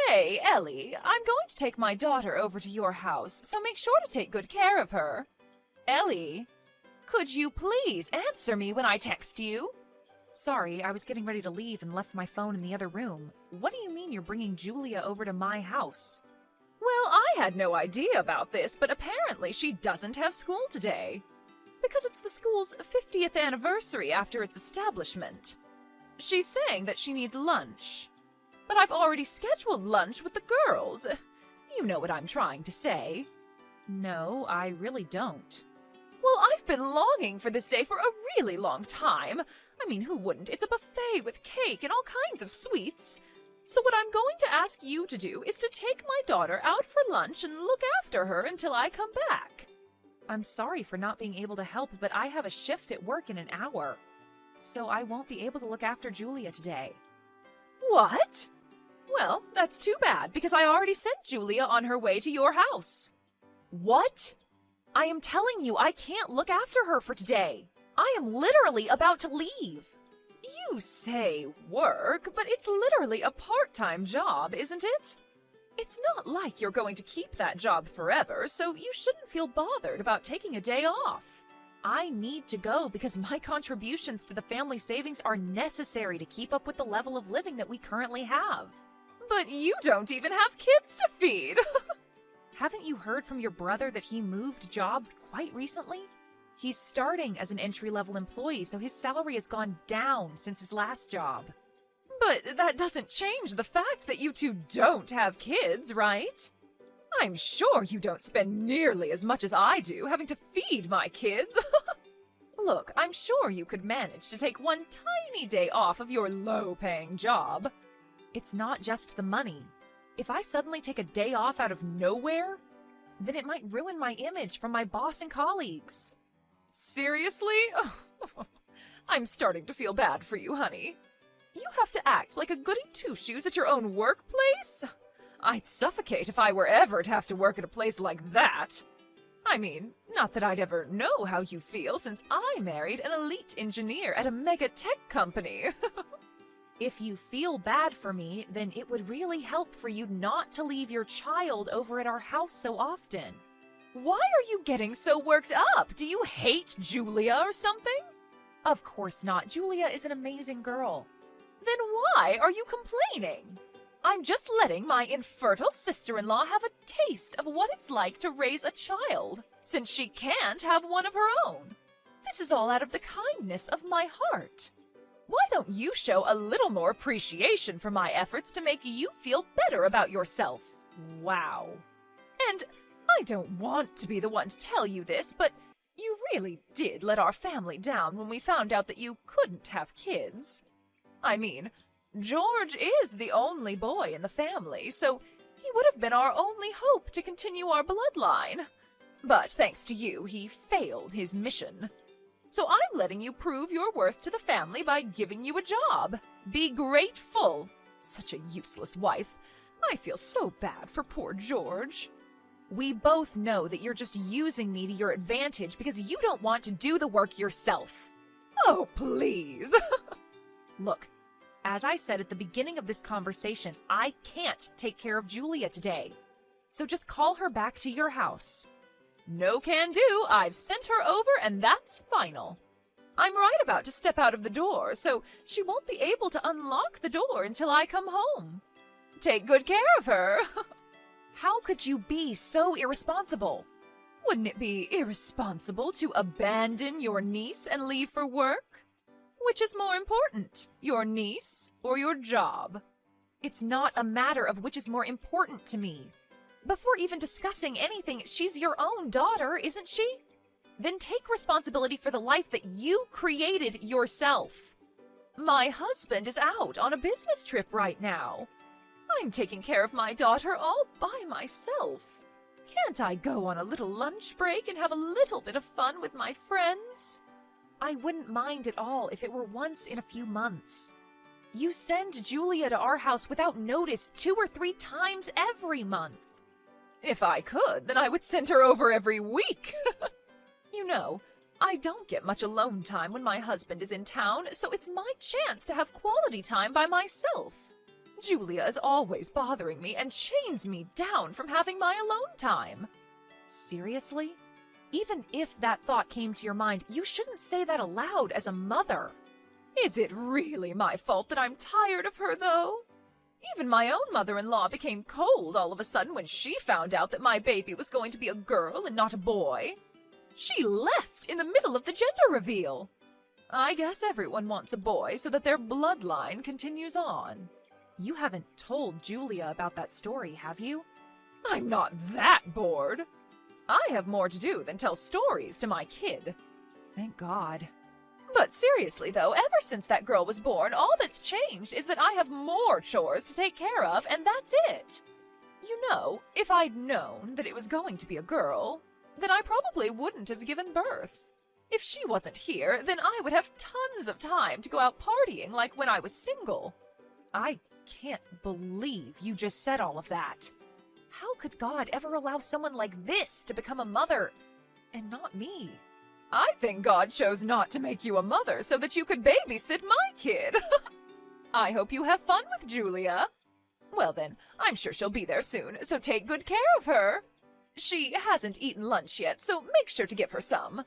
Hey, Ellie, I'm going to take my daughter over to your house, so make sure to take good care of her. Ellie, could you please answer me when I text you? Sorry, I was getting ready to leave and left my phone in the other room. What do you mean you're bringing Julia over to my house? Well, I had no idea about this, but apparently she doesn't have school today. Because it's the school's 50th anniversary after its establishment. She's saying that she needs lunch. But I've already scheduled lunch with the girls. You know what I'm trying to say. No, I really don't. Well, I've been longing for this day for a really long time. I mean, who wouldn't? It's a buffet with cake and all kinds of sweets. So what I'm going to ask you to do is to take my daughter out for lunch and look after her until I come back. I'm sorry for not being able to help, but I have a shift at work in an hour. So I won't be able to look after Julia today. What? Well, that's too bad, because I already sent Julia on her way to your house. What? I am telling you, I can't look after her for today. I am literally about to leave. You say work, but it's literally a part-time job, isn't it? It's not like you're going to keep that job forever, so you shouldn't feel bothered about taking a day off. I need to go because my contributions to the family savings are necessary to keep up with the level of living that we currently have. But you don't even have kids to feed! Haven't you heard from your brother that he moved jobs quite recently? He's starting as an entry-level employee, so his salary has gone down since his last job. But that doesn't change the fact that you two don't have kids, right? I'm sure you don't spend nearly as much as I do having to feed my kids. Look, I'm sure you could manage to take one tiny day off of your low-paying job. It's not just the money. If I suddenly take a day off out of nowhere, then it might ruin my image from my boss and colleagues. Seriously? I'm starting to feel bad for you, honey. You have to act like a goody two-shoes at your own workplace? I'd suffocate if I were ever to have to work at a place like that. I mean, not that I'd ever know how you feel since I married an elite engineer at a mega tech company. If you feel bad for me, then it would really help for you not to leave your child over at our house so often. Why are you getting so worked up? Do you hate Julia or something? Of course not. Julia is an amazing girl. Then why are you complaining? I'm just letting my infertile sister-in-law have a taste of what it's like to raise a child, since she can't have one of her own. This is all out of the kindness of my heart. Why don't you show a little more appreciation for my efforts to make you feel better about yourself? Wow. And I don't want to be the one to tell you this, but you really did let our family down when we found out that you couldn't have kids. I mean, George is the only boy in the family, so he would have been our only hope to continue our bloodline. But thanks to you, he failed his mission. So I'm letting you prove your worth to the family by giving you a job. Be grateful. Such a useless wife. I feel so bad for poor George. We both know that you're just using me to your advantage because you don't want to do the work yourself. Oh, please. Look, as I said at the beginning of this conversation, I can't take care of Julia today. So just call her back to your house. No can do. I've sent her over and that's final. I'm right about to step out of the door, so she won't be able to unlock the door until I come home. Take good care of her. How could you be so irresponsible? Wouldn't it be irresponsible to abandon your niece and leave for work? Which is more important, your niece or your job? It's not a matter of which is more important to me. Before even discussing anything, she's your own daughter, isn't she? Then take responsibility for the life that you created yourself. My husband is out on a business trip right now. I'm taking care of my daughter all by myself. Can't I go on a little lunch break and have a little bit of fun with my friends? I wouldn't mind at all if it were once in a few months. You send Julia to our house without notice 2 or 3 times every month. If I could, then I would send her over every week. You know, I don't get much alone time when my husband is in town, so it's my chance to have quality time by myself. Julia is always bothering me and chains me down from having my alone time. Seriously? Even if that thought came to your mind, you shouldn't say that aloud as a mother. Is it really my fault that I'm tired of her, though? Even my own mother-in-law became cold all of a sudden when she found out that my baby was going to be a girl and not a boy. She left in the middle of the gender reveal. I guess everyone wants a boy so that their bloodline continues on. You haven't told Julia about that story, have you? I'm not that bored. I have more to do than tell stories to my kid. Thank God. But seriously, though, ever since that girl was born, all that's changed is that I have more chores to take care of, and that's it. You know, if I'd known that it was going to be a girl, then I probably wouldn't have given birth. If she wasn't here, then I would have tons of time to go out partying like when I was single. I can't believe you just said all of that. How could God ever allow someone like this to become a mother, and not me? I think God chose not to make you a mother so that you could babysit my kid. I hope you have fun with Julia. Well then, I'm sure she'll be there soon, so take good care of her. She hasn't eaten lunch yet, so make sure to give her some.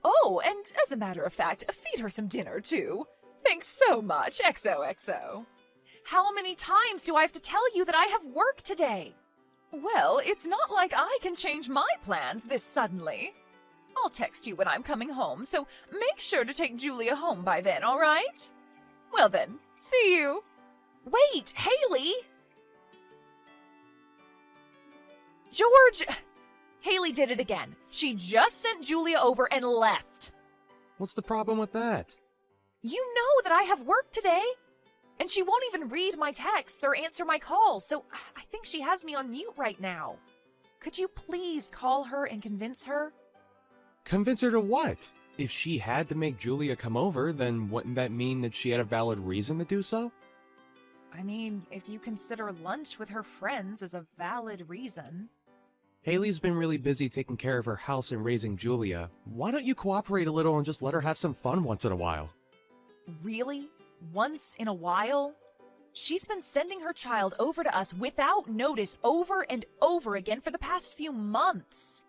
Oh, and as a matter of fact, feed her some dinner too. Thanks so much, XOXO. How many times do I have to tell you that I have work today? Well, it's not like I can change my plans this suddenly. I'll text you when I'm coming home, so make sure to take Julia home by then, all right? Well then, see you. Wait, Haley! George! Haley did it again. She just sent Julia over and left. What's the problem with that? You know that I have work today. And she won't even read my texts or answer my calls, so I think she has me on mute right now. Could you please call her and convince her? Convince her to what? If she had to make Julia come over, then wouldn't that mean that she had a valid reason to do so? I mean, if you consider lunch with her friends as a valid reason. Haley's been really busy taking care of her house and raising Julia. Why don't you cooperate a little and just let her have some fun once in a while? Really? Once in a while? She's been sending her child over to us without notice over and over again for the past few months.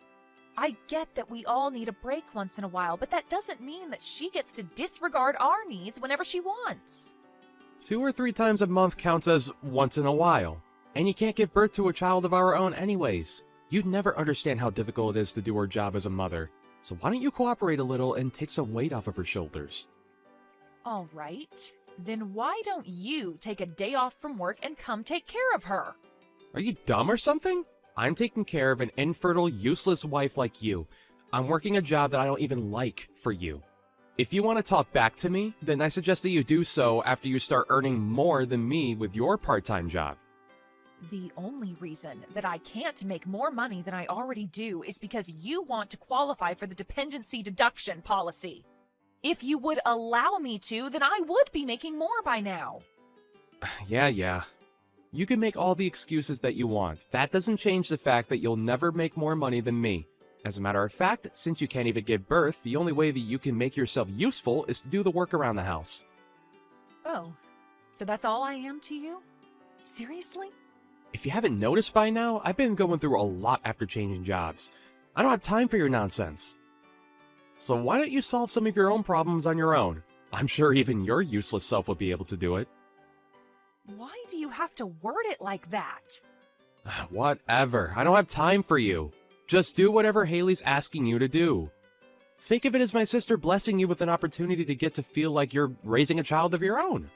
I get that we all need a break once in a while, but that doesn't mean that she gets to disregard our needs whenever she wants. 2 or 3 times a month counts as once in a while. And you can't give birth to a child of our own anyways. You'd never understand how difficult it is to do her job as a mother. So why don't you cooperate a little and take some weight off of her shoulders? All right. Then why don't you take a day off from work and come take care of her? Are you dumb or something? I'm taking care of an infertile, useless wife like you. I'm working a job that I don't even like for you. If you want to talk back to me, then I suggest that you do so after you start earning more than me with your part-time job. The only reason that I can't make more money than I already do is because you want to qualify for the dependency deduction policy. If you would allow me to, then I would be making more by now. Yeah. You can make all the excuses that you want. That doesn't change the fact that you'll never make more money than me. As a matter of fact, since you can't even give birth, the only way that you can make yourself useful is to do the work around the house. Oh, so that's all I am to you? Seriously? If you haven't noticed by now, I've been going through a lot after changing jobs. I don't have time for your nonsense. So why don't you solve some of your own problems on your own? I'm sure even your useless self would be able to do it. Why do you have to word it like that? Whatever. I don't have time for you. Just do whatever Haley's asking you to do. Think of it as my sister blessing you with an opportunity to get to feel like you're raising a child of your own.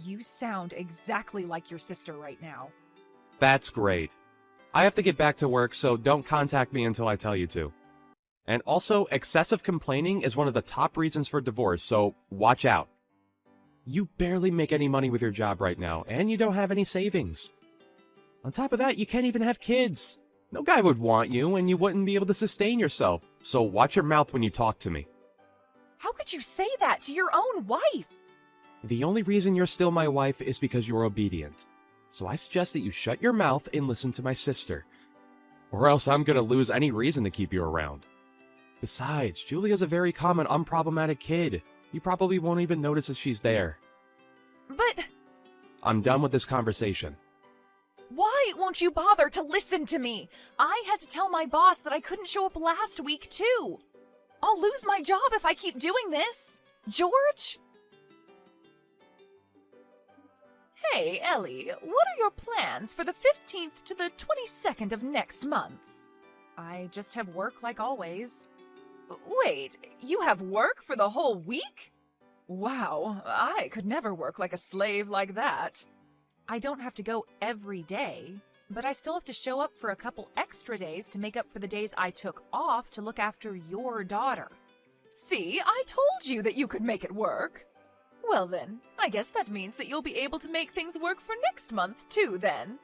You sound exactly like your sister right now. That's great. I have to get back to work, so don't contact me until I tell you to. And also, excessive complaining is one of the top reasons for divorce, so watch out. You barely make any money with your job right now, and you don't have any savings. On top of that, you can't even have kids. No guy would want you, and you wouldn't be able to sustain yourself, so watch your mouth when you talk to me. How could you say that to your own wife? The only reason you're still my wife is because you're obedient. So I suggest that you shut your mouth and listen to my sister. Or else I'm gonna lose any reason to keep you around. Besides, Julia's a very calm and unproblematic kid. You probably won't even notice that she's there. But I'm done with this conversation. Why won't you bother to listen to me? I had to tell my boss that I couldn't show up last week, too. I'll lose my job if I keep doing this. George? Hey, Ellie, what are your plans for the 15th to the 22nd of next month? I just have work like always. Wait, you have work for the whole week? Wow, I could never work like a slave like that. I don't have to go every day, but I still have to show up for a couple extra days to make up for the days I took off to look after your daughter. See, I told you that you could make it work. Well then, I guess that means that you'll be able to make things work for next month too then.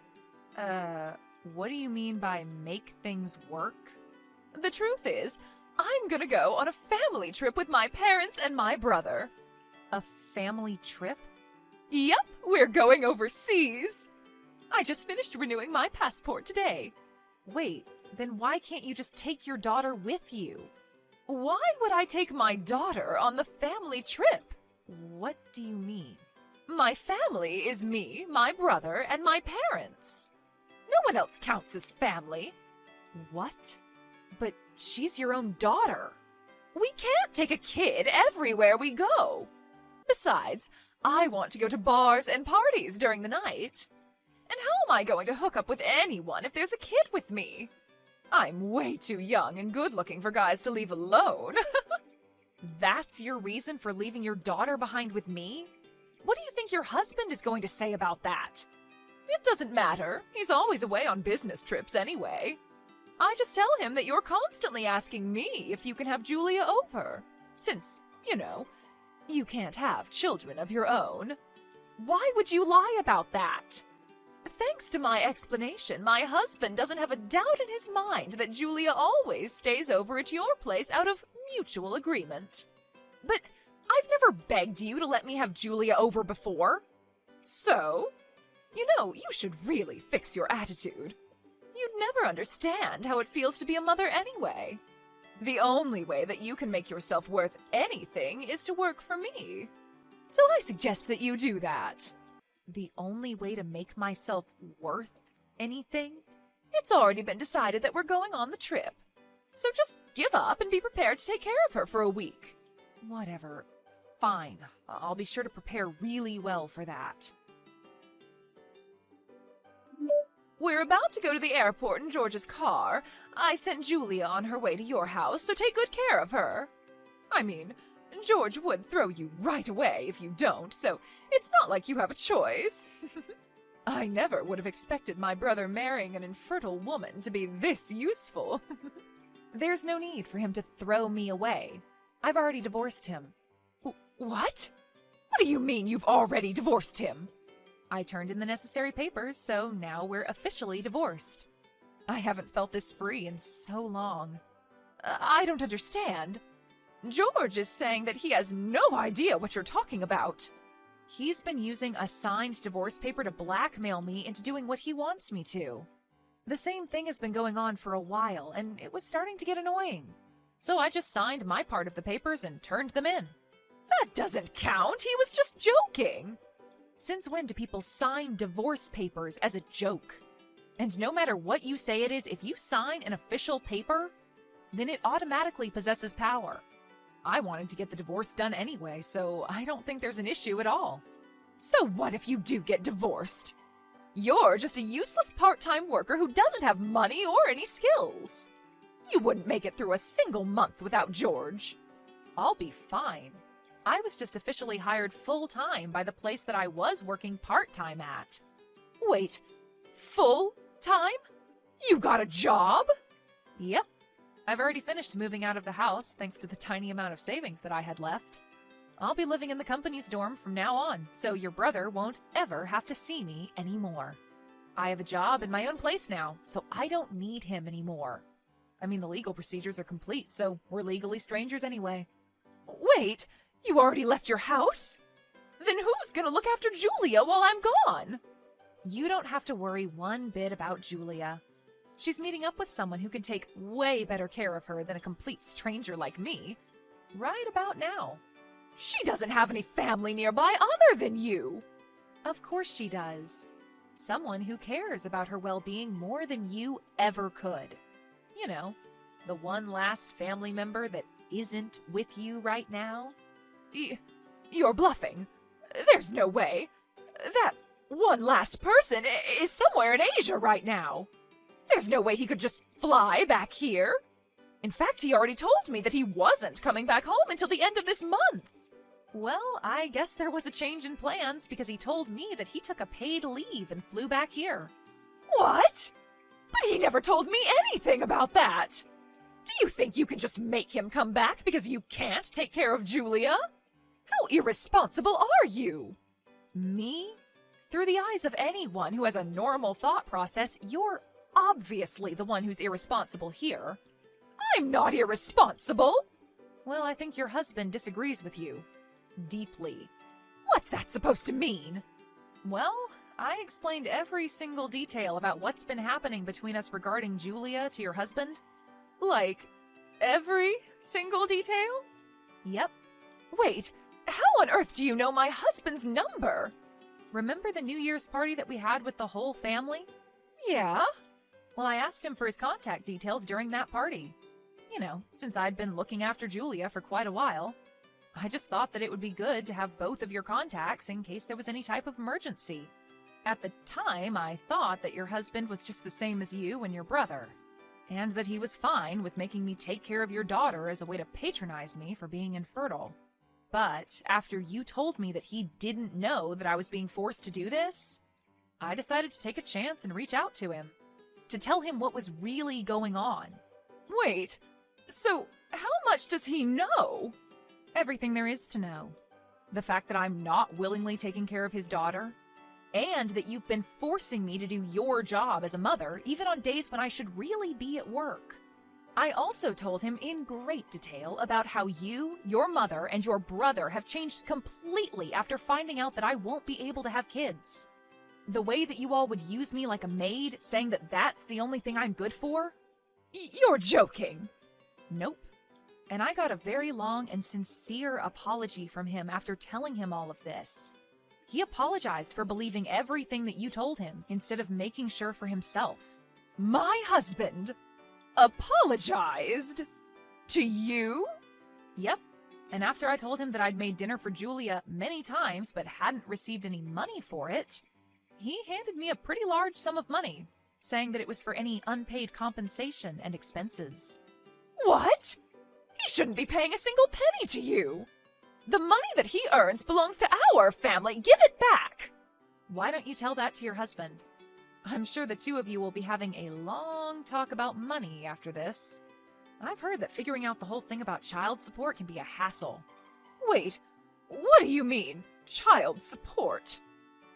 What do you mean by make things work? The truth is, I'm gonna go on a family trip with my parents and my brother. A family trip? Yep, we're going overseas. I just finished renewing my passport today. Wait, then why can't you just take your daughter with you? Why would I take my daughter on the family trip? What do you mean? My family is me, my brother, and my parents. No one else counts as family. What? But she's your own daughter. We can't take a kid everywhere we go. Besides, I want to go to bars and parties during the night. And how am I going to hook up with anyone if there's a kid with me? I'm way too young and good-looking for guys to leave alone. That's your reason for leaving your daughter behind with me? What do you think your husband is going to say about that? It doesn't matter. He's always away on business trips anyway. I just tell him that you're constantly asking me if you can have Julia over. Since, you can't have children of your own. Why would you lie about that? Thanks to my explanation, my husband doesn't have a doubt in his mind that Julia always stays over at your place out of mutual agreement. But I've never begged you to let me have Julia over before. So, you should really fix your attitude. You'd never understand how it feels to be a mother anyway. The only way that you can make yourself worth anything is to work for me. So I suggest that you do that. The only way to make myself worth anything? It's already been decided that we're going on the trip. So just give up and be prepared to take care of her for a week. Whatever. Fine. I'll be sure to prepare really well for that. We're about to go to the airport in George's car. I sent Julia on her way to your house, so take good care of her. I mean, George would throw you right away if you don't, so it's not like you have a choice. I never would have expected my brother marrying an infertile woman to be this useful. There's no need for him to throw me away. I've already divorced him. What? What do you mean you've already divorced him? I turned in the necessary papers, so now we're officially divorced. I haven't felt this free in so long. I don't understand. George is saying that he has no idea what you're talking about. He's been using a signed divorce paper to blackmail me into doing what he wants me to. The same thing has been going on for a while, and it was starting to get annoying. So I just signed my part of the papers and turned them in. That doesn't count. He was just joking. Since when do people sign divorce papers as a joke? And no matter what you say it is, if you sign an official paper, then it automatically possesses power. I wanted to get the divorce done anyway, so I don't think there's an issue at all. So what if you do get divorced? You're just a useless part-time worker who doesn't have money or any skills. You wouldn't make it through a single month without George. I'll be fine. I was just officially hired full-time by the place that I was working part-time at. Wait, full-time? You got a job? Yep. I've already finished moving out of the house thanks to the tiny amount of savings that I had left. I'll be living in the company's dorm from now on, so your brother won't ever have to see me anymore. I have a job in my own place now, so I don't need him anymore. I mean, the legal procedures are complete, so we're legally strangers anyway. Wait, you already left your house? Then who's gonna look after Julia while I'm gone? You don't have to worry one bit about Julia. She's meeting up with someone who can take way better care of her than a complete stranger like me, right about now. She doesn't have any family nearby other than you. Of course she does. Someone who cares about her well-being more than you ever could. You know, the one last family member that isn't with you right now. You're bluffing. There's no way. That one last person is somewhere in Asia right now. There's no way he could just fly back here. In fact, he already told me that he wasn't coming back home until the end of this month. Well, I guess there was a change in plans because he told me that he took a paid leave and flew back here. What? But he never told me anything about that. Do you think you can just make him come back because you can't take care of Julia? How irresponsible are you? Me? Through the eyes of anyone who has a normal thought process, you're obviously the one who's irresponsible here. I'm not irresponsible. Well, I think your husband disagrees with you. Deeply. What's that supposed to mean? Well, I explained every single detail about what's been happening between us regarding Julia to your husband. Like, every single detail? Yep. Wait, how on earth do you know my husband's number? Remember the New Year's party that we had with the whole family? Yeah. Well, I asked him for his contact details during that party. You know, since I'd been looking after Julia for quite a while. I just thought that it would be good to have both of your contacts in case there was any type of emergency. At the time, I thought that your husband was just the same as you and your brother, and that he was fine with making me take care of your daughter as a way to patronize me for being infertile. But after you told me that he didn't know that I was being forced to do this, I decided to take a chance and reach out to him, to tell him what was really going on. Wait, so how much does he know? Everything there is to know. The fact that I'm not willingly taking care of his daughter, and that you've been forcing me to do your job as a mother, even on days when I should really be at work. I also told him in great detail about how you, your mother, and your brother have changed completely after finding out that I won't be able to have kids. The way that you all would use me like a maid, saying that that's the only thing I'm good for? You're joking. Nope. And I got a very long and sincere apology from him after telling him all of this. He apologized for believing everything that you told him instead of making sure for himself. My husband apologized? To you? Yep. And after I told him that I'd made dinner for Julia many times but hadn't received any money for it, he handed me a pretty large sum of money, saying that it was for any unpaid compensation and expenses. What? He shouldn't be paying a single penny to you. The money that he earns belongs to our family. Give it back. Why don't you tell that to your husband? I'm sure the two of you will be having a long talk about money after this. I've heard that figuring out the whole thing about child support can be a hassle. Wait, what do you mean, child support?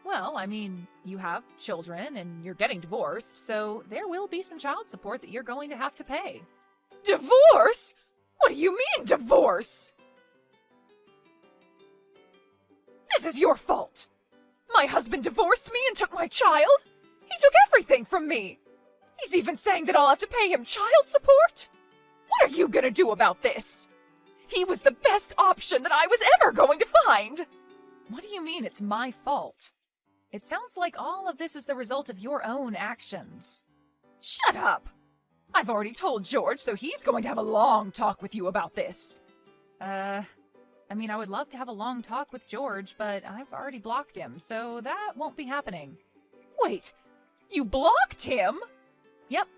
Well, I mean, you have children and you're getting divorced, so there will be some child support that you're going to have to pay. Divorce? What do you mean, divorce? This is your fault. My husband divorced me and took my child. He took everything from me. He's even saying that I'll have to pay him child support. What are you gonna do about this? He was the best option that I was ever going to find. What do you mean it's my fault? It sounds like all of this is the result of your own actions. Shut up. I've already told George, so he's going to have a long talk with you about this. I would love to have a long talk with George, but I've already blocked him, so that won't be happening. Wait, you blocked him? Yep.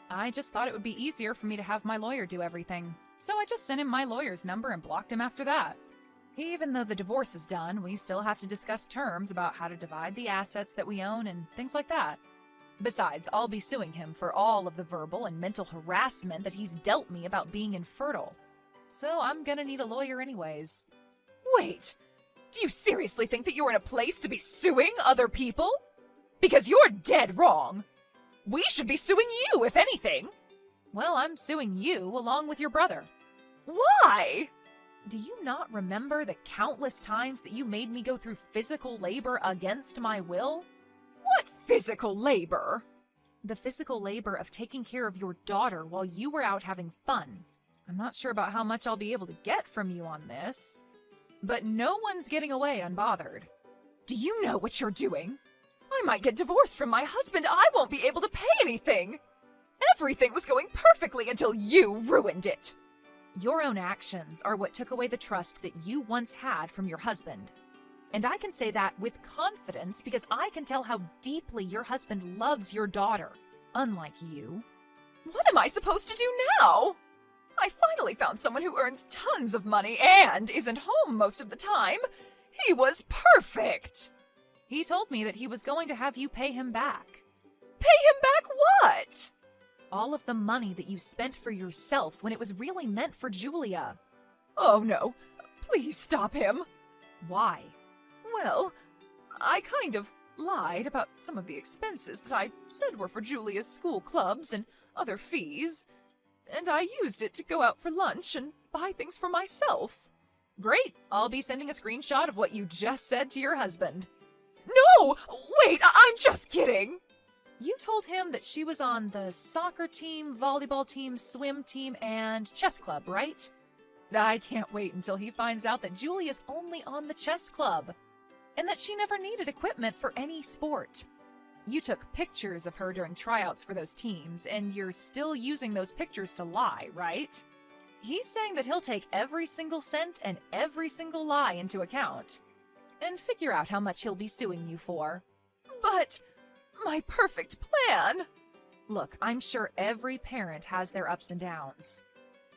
I just thought it would be easier for me to have my lawyer do everything, so I just sent him my lawyer's number and blocked him after that. Even though the divorce is done, we still have to discuss terms about how to divide the assets that we own and things like that. Besides, I'll be suing him for all of the verbal and mental harassment that he's dealt me about being infertile. So I'm gonna need a lawyer anyways. Wait, do you seriously think that you're in a place to be suing other people? Because you're dead wrong. We should be suing you, if anything. Well, I'm suing you along with your brother. Why? Do you not remember the countless times that you made me go through physical labor against my will? What physical labor? The physical labor of taking care of your daughter while you were out having fun. I'm not sure about how much I'll be able to get from you on this, but no one's getting away unbothered. Do you know what you're doing? I might get divorced from my husband. I won't be able to pay anything. Everything was going perfectly until you ruined it. Your own actions are what took away the trust that you once had from your husband. And I can say that with confidence because I can tell how deeply your husband loves your daughter, unlike you. What am I supposed to do now? I finally found someone who earns tons of money and isn't home most of the time. He was perfect. He told me that he was going to have you pay him back. Pay him back what? All of the money that you spent for yourself when it was really meant for Julia. Oh no, please stop him. Why? Well, I kind of lied about some of the expenses that I said were for Julia's school clubs and other fees, and I used it to go out for lunch and buy things for myself. Great, I'll be sending a screenshot of what you just said to your husband. No! Wait, I'm just kidding! You told him that she was on the soccer team, volleyball team, swim team, and chess club, right? I can't wait until he finds out that Julia's only on the chess club, and that she never needed equipment for any sport. You took pictures of her during tryouts for those teams, and you're still using those pictures to lie, right? He's saying that he'll take every single cent and every single lie into account, and figure out how much he'll be suing you for. But my perfect plan! Look, I'm sure every parent has their ups and downs.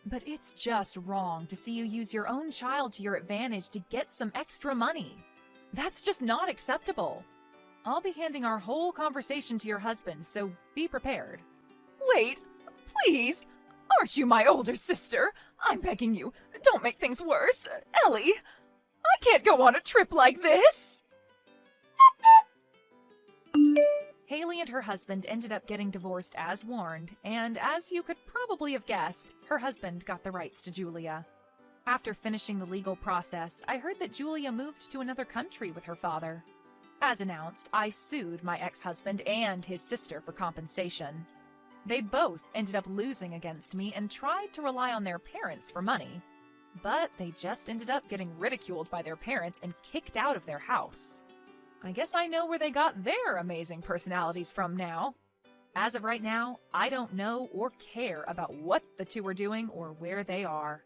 But it's just wrong to see you use your own child to your advantage to get some extra money. That's just not acceptable. I'll be handing our whole conversation to your husband, so be prepared. Wait, please! Aren't you my older sister? I'm begging you, don't make things worse. Ellie, I can't go on a trip like this! Haley and her husband ended up getting divorced as warned, and as you could probably have guessed, her husband got the rights to Julia. After finishing the legal process, I heard that Julia moved to another country with her father. As announced, I sued my ex-husband and his sister for compensation. They both ended up losing against me and tried to rely on their parents for money. But they just ended up getting ridiculed by their parents and kicked out of their house. I guess I know where they got their amazing personalities from now. As of right now, I don't know or care about what the two are doing or where they are.